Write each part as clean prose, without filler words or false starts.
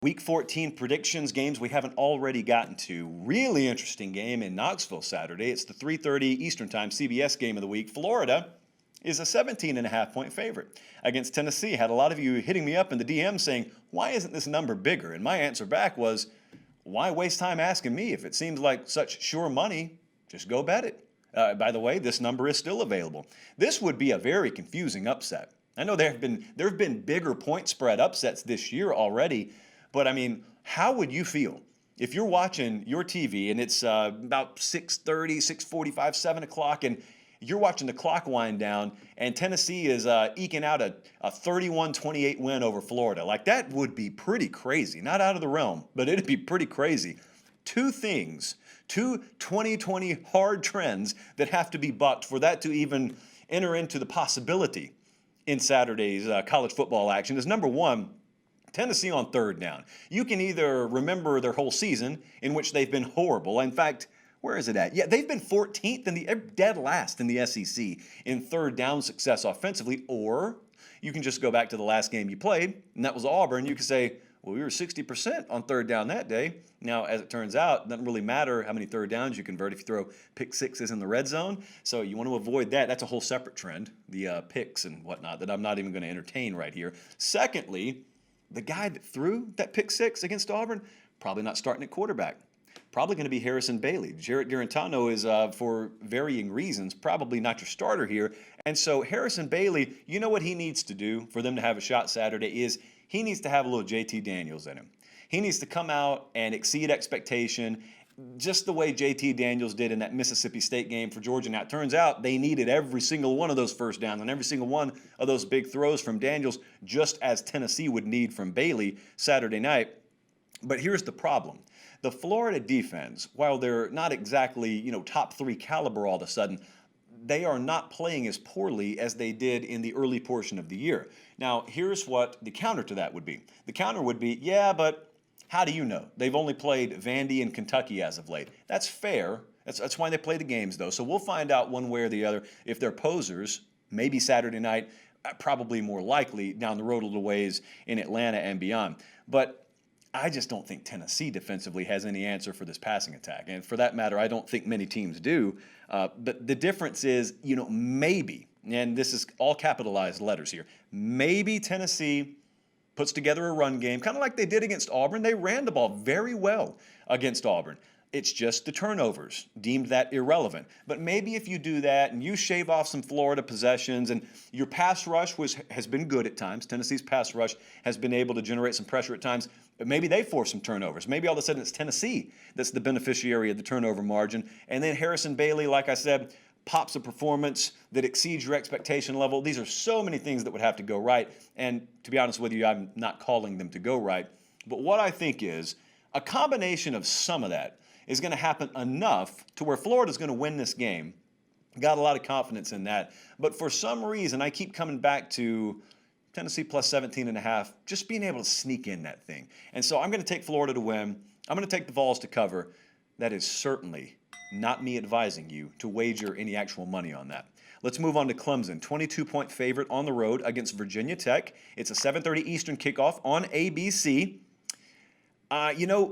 Week 14 predictions, games we haven't already gotten to. Really interesting game in Knoxville Saturday. It's the 3:30 Eastern Time CBS game of the week. Florida is a 17.5-point favorite against Tennessee. Had a lot of you hitting me up in the DM saying, why isn't this number bigger? And my answer back was, why waste time asking me? If it seems like such sure money, just go bet it. By the way, this number is still available. This would be a very confusing upset. I know there have been bigger point spread upsets this year already, but I mean, how would you feel if you're watching your TV and it's about 6:30, 6:45, 7 o'clock, and you're watching the clock wind down and Tennessee is eking out a 31-28 win over Florida? Like, that would be pretty crazy. Not out of the realm, but it'd be pretty crazy. Two 2020 hard trends that have to be bucked for that to even enter into the possibility in Saturday's college football action is, number one, Tennessee on third down. You can either remember their whole season in which they've been horrible. In fact, where is it at? Yeah, they've been 14th in the dead last in the SEC in third down success offensively. Or you can just go back to the last game you played, and that was Auburn. You could say, well, we were 60% on third down that day. Now, as it turns out, it doesn't really matter how many third downs you convert if you throw pick sixes in the red zone. So you want to avoid that. That's a whole separate trend, the picks and whatnot, that I'm not even going to entertain right here. Secondly, the guy that threw that pick six against Auburn, probably not starting at quarterback. Probably going to be Harrison Bailey. Jarrett Guarantano is, for varying reasons, probably not your starter here. And so Harrison Bailey, you know what he needs to do for them to have a shot Saturday is he needs to have a little JT Daniels in him. He needs to come out and exceed expectation, just the way JT Daniels did in that Mississippi State game for Georgia. Now, it turns out they needed every single one of those first downs and every single one of those big throws from Daniels, just as Tennessee would need from Bailey Saturday night. But here's the problem. The Florida defense, while they're not exactly, top three caliber all of a sudden, they are not playing as poorly as they did in the early portion of the year. Now, here's what the counter to that would be. The counter would be, yeah, but how do you know? They've only played Vandy and Kentucky as of late. That's fair. That's why they play the games, though. So we'll find out one way or the other if they're posers, maybe Saturday night, probably more likely down the road a little ways in Atlanta and beyond. But I just don't think Tennessee defensively has any answer for this passing attack. And for that matter, I don't think many teams do. But the difference is, maybe, and this is all capitalized letters here, maybe Tennessee puts together a run game, kind of like they did against Auburn. They ran the ball very well against Auburn. It's just the turnovers deemed that irrelevant. But maybe if you do that and you shave off some Florida possessions and your pass rush has been good at times. Tennessee's pass rush has been able to generate some pressure at times. But maybe they force some turnovers. Maybe all of a sudden it's Tennessee that's the beneficiary of the turnover margin. And then Harrison Bailey, like I said, pops a performance that exceeds your expectation level. These are so many things that would have to go right. And to be honest with you, I'm not calling them to go right. But what I think is a combination of some of that is going to happen enough to where Florida's going to win this game. Got a lot of confidence in that. But for some reason, I keep coming back to Tennessee plus 17.5, just being able to sneak in that thing. And so I'm going to take Florida to win. I'm going to take the Vols to cover. That is certainly not me advising you to wager any actual money on that. Let's move on to Clemson, 22-point favorite on the road against Virginia Tech. It's a 7:30 Eastern kickoff on ABC.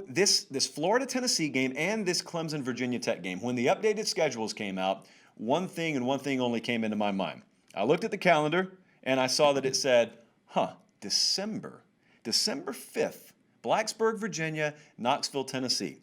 This Florida-Tennessee game and this Clemson-Virginia Tech game, when the updated schedules came out, one thing and one thing only came into my mind. I looked at the calendar, and I saw that it said, December 5th, Blacksburg, Virginia, Knoxville, Tennessee.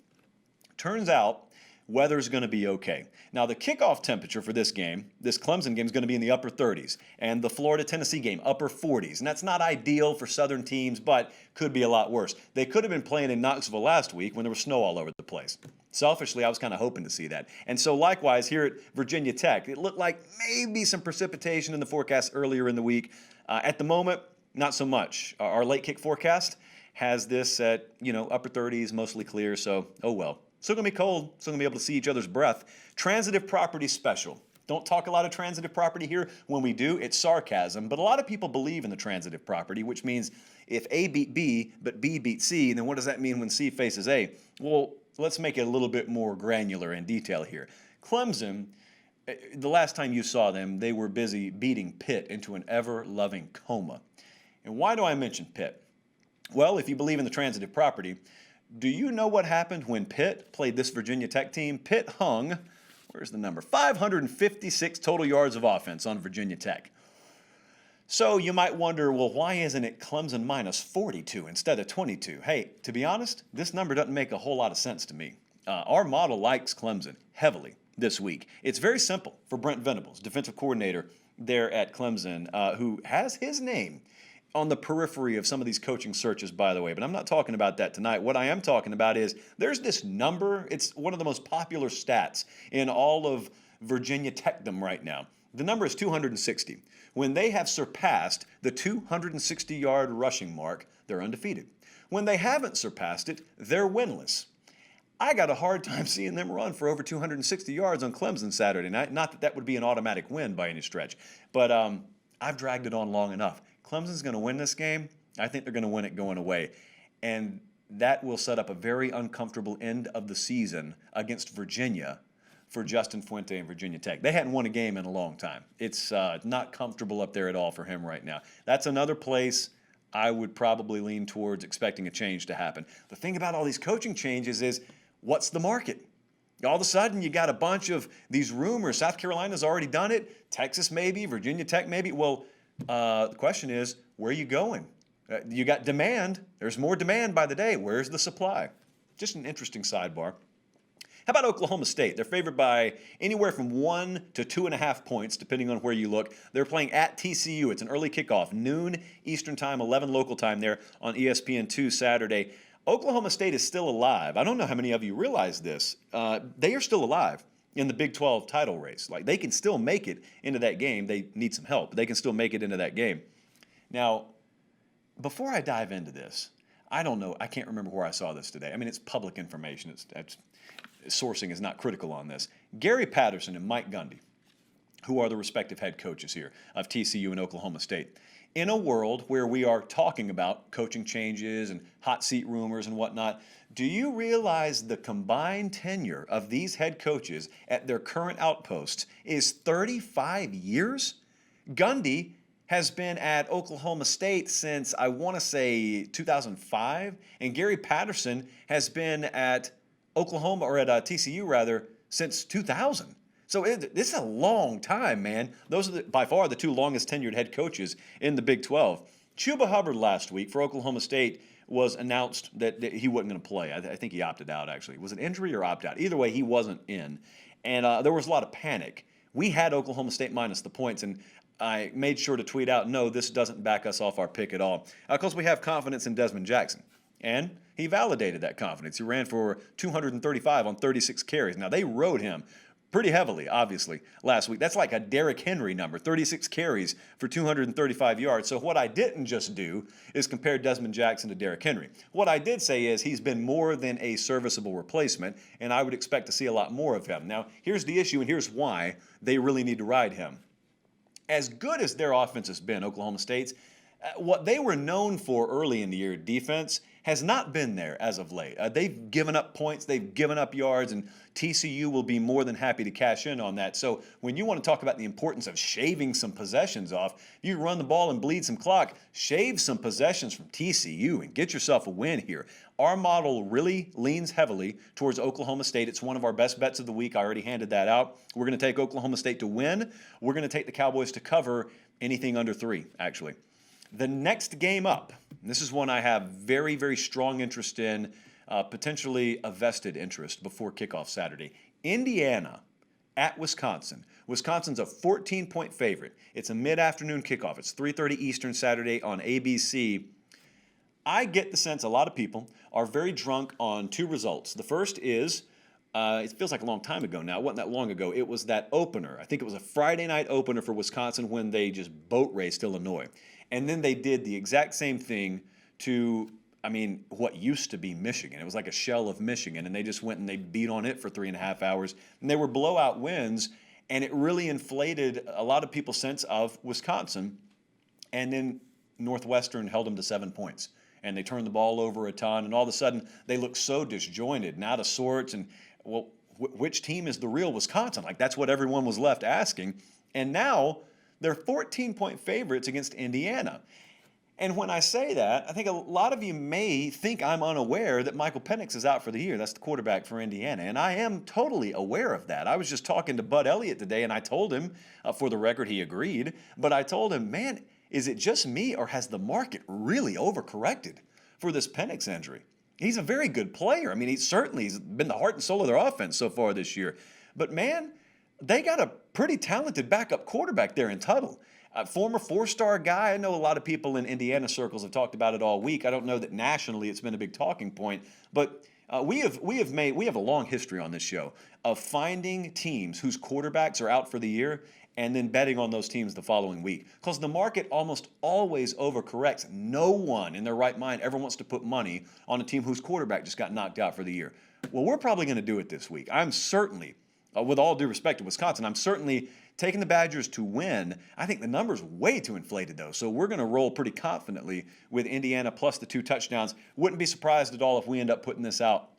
Turns out weather's going to be okay. Now, the kickoff temperature for this game, this Clemson game, is going to be in the upper 30s, and the Florida-Tennessee game, upper 40s. And that's not ideal for Southern teams, but could be a lot worse. They could have been playing in Knoxville last week when there was snow all over the place. Selfishly, I was kind of hoping to see that. And so likewise, here at Virginia Tech, it looked like maybe some precipitation in the forecast earlier in the week. At the moment, not so much. Our late kick forecast has this at, upper 30s, mostly clear, so oh well. Still going to be cold, still going to be able to see each other's breath. Transitive property special. Don't talk a lot of transitive property here. When we do, it's sarcasm. But a lot of people believe in the transitive property, which means if A beat B, but B beat C, then what does that mean when C faces A? Well, let's make it a little bit more granular in detail here. Clemson, the last time you saw them, they were busy beating Pitt into an ever-loving coma. And why do I mention Pitt? Well, if you believe in the transitive property, do you know what happened when Pitt played this Virginia Tech team? Pitt hung, where's the number? 556 total yards of offense on Virginia Tech. So you might wonder, well, why isn't it Clemson minus 42 instead of 22? Hey, to be honest, this number doesn't make a whole lot of sense to me. Our model likes Clemson heavily this week. It's very simple for Brent Venables, defensive coordinator there at Clemson, who has his name on the periphery of some of these coaching searches, by the way. But I'm not talking about that tonight. What I am talking about is there's this number. It's one of the most popular stats in all of Virginia Techdom right now. The number is 260. When they have surpassed the 260-yard rushing mark, they're undefeated. When they haven't surpassed it, they're winless. I got a hard time seeing them run for over 260 yards on Clemson Saturday night. Not that that would be an automatic win by any stretch, but I've dragged it on long enough. Clemson's going to win this game. I think they're going to win it going away. And that will set up a very uncomfortable end of the season against Virginia for Justin Fuente and Virginia Tech. They hadn't won a game in a long time. It's not comfortable up there at all for him right now. That's another place I would probably lean towards expecting a change to happen. The thing about all these coaching changes is, what's the market? All of a sudden, you got a bunch of these rumors. South Carolina's already done it. Texas maybe. Virginia Tech maybe. Well, the question is, where are you going? You got demand. There's more demand by the day. Where's the supply? Just an interesting sidebar. How about Oklahoma State? They're favored by anywhere from 1 to 2.5 points, depending on where you look. They're playing at TCU. It's an early kickoff, noon Eastern time, 11 local time there on ESPN2 Saturday. Oklahoma State is still alive. I don't know how many of you realize this. They are still alive in the Big 12 title race. Like, they can still make it into that game. They need some help, but they can still make it into that game. Now, before I dive into this, I don't know. I can't remember where I saw this today. I mean, it's public information. Sourcing is not critical on this. Gary Patterson and Mike Gundy, who are the respective head coaches here of TCU and Oklahoma State, in a world where we are talking about coaching changes and hot seat rumors and whatnot, do you realize the combined tenure of these head coaches at their current outposts is 35 years? Gundy has been at Oklahoma State since, I want to say, 2005, and Gary Patterson has been at Oklahoma, or at TCU rather, since 2000. So this is a long time, man. Those are by far the two longest tenured head coaches in the Big 12. Chuba Hubbard last week for Oklahoma State was announced that he wasn't going to play. I think he opted out, actually. Was it injury or opt-out? Either way, he wasn't in. And there was a lot of panic. We had Oklahoma State minus the points, and I made sure to tweet out, no, this doesn't back us off our pick at all. Because we have confidence in Desmond Jackson. And he validated that confidence. He ran for 235 on 36 carries. Now, they rode him pretty heavily, obviously, last week. That's like a Derrick Henry number, 36 carries for 235 yards. So what I didn't just do is compare Desmond Jackson to Derrick Henry. What I did say is he's been more than a serviceable replacement, and I would expect to see a lot more of him. Now, here's the issue, and here's why they really need to ride him. As good as their offense has been, Oklahoma State's, what they were known for early in the year, defense, has not been there as of late. They've given up points, they've given up yards, and TCU will be more than happy to cash in on that. So when you want to talk about the importance of shaving some possessions off, you run the ball and bleed some clock, shave some possessions from TCU and get yourself a win here. Our model really leans heavily towards Oklahoma State. It's one of our best bets of the week. I already handed that out. We're going to take Oklahoma State to win. We're going to take the Cowboys to cover anything under 3, actually. The next game up, and this is one I have very, very strong interest in, potentially a vested interest before kickoff Saturday. Indiana at Wisconsin. Wisconsin's a 14-point favorite. It's a mid-afternoon kickoff. It's 3:30 Eastern Saturday on ABC. I get the sense a lot of people are very drunk on 2 results. The first is, it feels like a long time ago now. It wasn't that long ago. It was that opener. I think it was a Friday night opener for Wisconsin when they just boat raced Illinois. And then they did the exact same thing to, what used to be Michigan. It was like a shell of Michigan, and they just went and they beat on it for 3.5 hours. And they were blowout wins, and it really inflated a lot of people's sense of Wisconsin. And then Northwestern held them to 7 points. And they turned the ball over a ton, and all of a sudden they looked so disjointed and out of sorts. And, well, which team is the real Wisconsin? Like, that's what everyone was left asking. And now they're 14-point favorites against Indiana. And when I say that, I think a lot of you may think I'm unaware that Michael Penix is out for the year. That's the quarterback for Indiana. And I am totally aware of that. I was just talking to Bud Elliott today, and I told him, for the record, he agreed. But I told him, man, is it just me, or has the market really overcorrected for this Penix injury? He's a very good player. I mean, he's been the heart and soul of their offense so far this year. But man, they got a pretty talented backup quarterback there in Tuttle. A former four-star guy. I know a lot of people in Indiana circles have talked about it all week. I don't know that nationally it's been a big talking point, but we have a long history on this show of finding teams whose quarterbacks are out for the year and then betting on those teams the following week, because the market almost always overcorrects. No one in their right mind ever wants to put money on a team whose quarterback just got knocked out for the year. Well, we're probably going to do it this week. I'm certainly, with all due respect to Wisconsin, I'm certainly taking the Badgers to win. I think the number's way too inflated, though, so we're going to roll pretty confidently with Indiana plus the 2 touchdowns. Wouldn't be surprised at all if we end up putting this out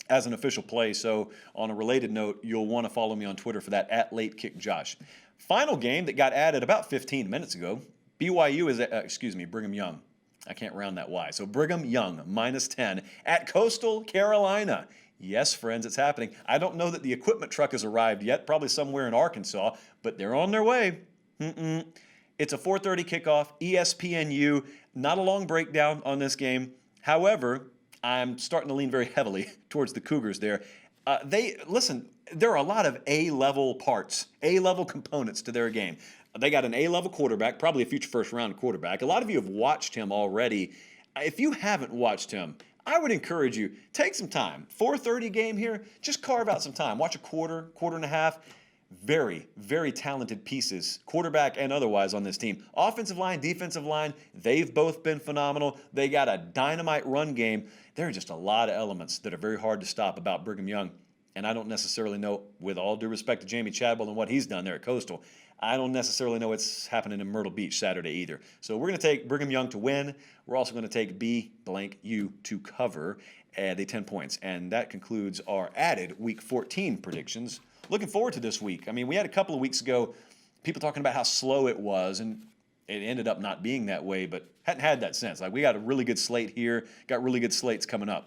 as an official play. So on a related note, you'll want to follow me on Twitter for that, @LateKickJosh. Final game that got added about 15 minutes ago, BYU is, Brigham Young. I can't round that Y. So Brigham Young, -10 at Coastal Carolina. Yes, friends, it's happening. I don't know that the equipment truck has arrived yet, probably somewhere in Arkansas, but they're on their way. It's a 4:30 kickoff, ESPNU. Not a long breakdown on this game. However, I'm starting to lean very heavily towards the Cougars there. There are a lot of A-level parts, A-level components to their game. They got an A-level quarterback, probably a future first-round quarterback. A lot of you have watched him already. If you haven't watched him, I would encourage you, take some time. 4:30 game here, just carve out some time. Watch a quarter and a half. Very, very talented pieces, quarterback and otherwise, on this team. Offensive line, defensive line, they've both been phenomenal. They got a dynamite run game. There are just a lot of elements that are very hard to stop about Brigham Young. And I don't necessarily know, with all due respect to Jamie Chadwell and what he's done there at Coastal, I don't necessarily know what's happening in Myrtle Beach Saturday either. So we're going to take Brigham Young to win. We're also going to take BU to cover the 10 points. And that concludes our added Week 14 predictions. Looking forward to this week. I mean, we had a couple of weeks ago people talking about how slow it was, and it ended up not being that way, but hadn't had that since. Like, we got a really good slate here, got really good slates coming up.